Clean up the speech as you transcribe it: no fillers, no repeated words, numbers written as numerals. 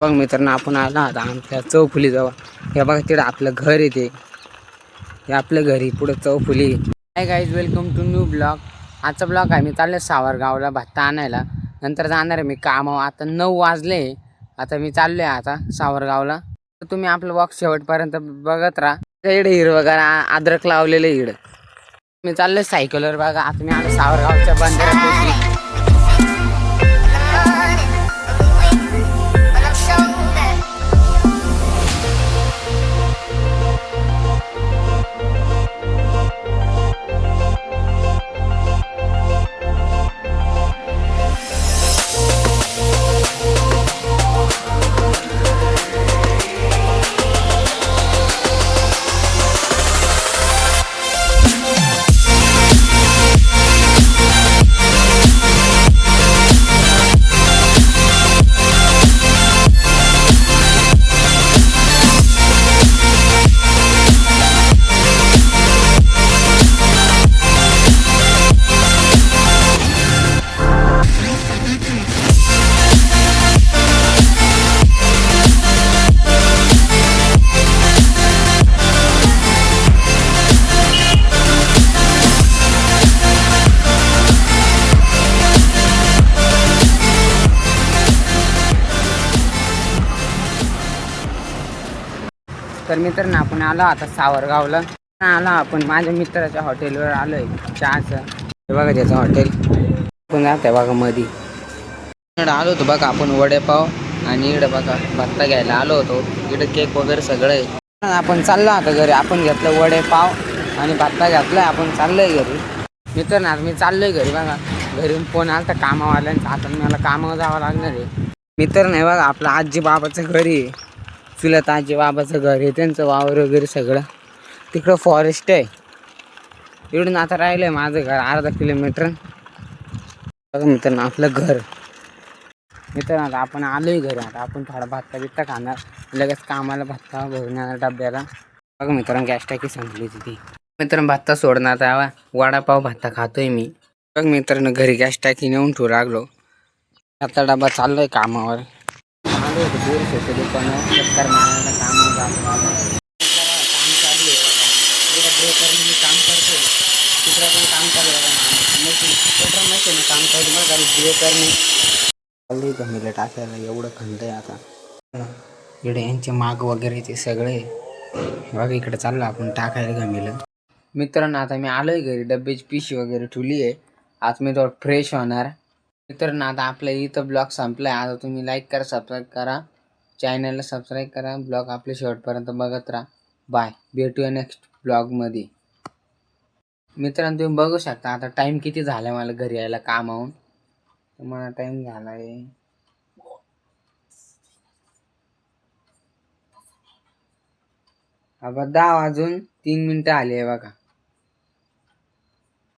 बघ मित्रांनो, आपण आलो आता आमच्या चौफुली जवळ. हे बघा तिकडे आपलं घर येते, हे आपलं घरी पुढे चौफुली. Hi guys, welcome to new blog. आजचा ब्लॉग आहे, मी चालले सावरगावला भत्ता आणायला. नंतर जाणार आहे मी कामावर. आता 9 वाजले. आता मी चाललोय आता सावरगावला. तर तुम्ही आपलं ब्लॉग शेवटपर्यंत बघत राहा. इकडे हिरवगार अद्रक लावलेलं इकडं. मी चाललोय सायकलवर. बघा आता मी आलो सावरगावच्या बंदरापाशी. तर मित्रांनो, आपण आलो आता सावरगावला. आलो आपण माझ्या मित्राच्या हॉटेलवर आलोय चहाचं. हे बघा त्याचं हॉटेल. आपण जात बघा मध्ये. इकडं आलो होतो बघा आपण वडेपाव आणि इकडं बघा भत्ता घ्यायला आलो होतो. इकडं केक वगैरे सगळं आहे. आपण चाललो आता घरी. आपण घेतलं वडेपाव आणि भत्ता घेतलाय. आपण चाललोय घरी. मित्रांनो, मी चाललोय घरी. बघा घरी फोन आला कामावाल्यांचा. आता मला कामावर जावं लागणार आहे. मित्रांनो, हे बघा आपलं आजी बाबाचं घर आहे. चुलत आजी बाबाचं घर आहे. त्यांचं वावर वगैरे सगळं तिकडं फॉरेस्ट आहे. इकडून आता राहिलंय माझं घर अर्धा किलोमीटर. बघा मित्रांनो आपलं घर. मित्रांनो आता आपण आलोय घरी. आता आपण थोडा भत्ता बित्ता खाणार, लगेच कामाला भत्ता भरून येणार डब्याला. बघा मित्रांनो गॅस टाकी संपली तिथे. मित्रांनो भत्ता सोडणार आता वडापाव भत्ता खातोय मी. बघ मित्रांनो घरी गॅस टाकी नेऊन ठेवू लागलो. आता डबा चाललोय कामावर. आलो होतो बोरचं दुकानावर चक्कर मारायला. कामावर जातो. काम चालू आहे बघा. इकडे ब्रेकरने मी काम करतोय. तिकडे पण काम चालू आहे बघा. मशीन पेट्रोल मशीन काम चालू बघा. ब्रेकरने चालू घमीला टाकायला. एवढं खंड आहे आता. इकडे यांचे माग वगैरे ते सगळे बघा. इकडे चाललो आपण टाकायला घमीला. मित्रांनो आता मी आलोय घरी. डब्याची पिशी वगैरे ठेवली आहे. आज मी थोडं फ्रेश होणार. मित्रांनो आता आपल्या इथं ब्लॉग संपलाय. आता तुम्ही लाईक करा, सबस्क्राईब करा, चॅनलला सबस्क्राईब करा. ब्लॉग आपल्या शेवटपर्यंत बघत राहा. बाय, भेटूया नेक्स्ट ब्लॉगमध्ये. मित्रांनो तुम्ही बघू शकता आता टाईम किती झाला मला घरी यायला कामावून. मला टाईम झाला आहे आता 10 वाजून 3 मिनिटं आली आहे बघा.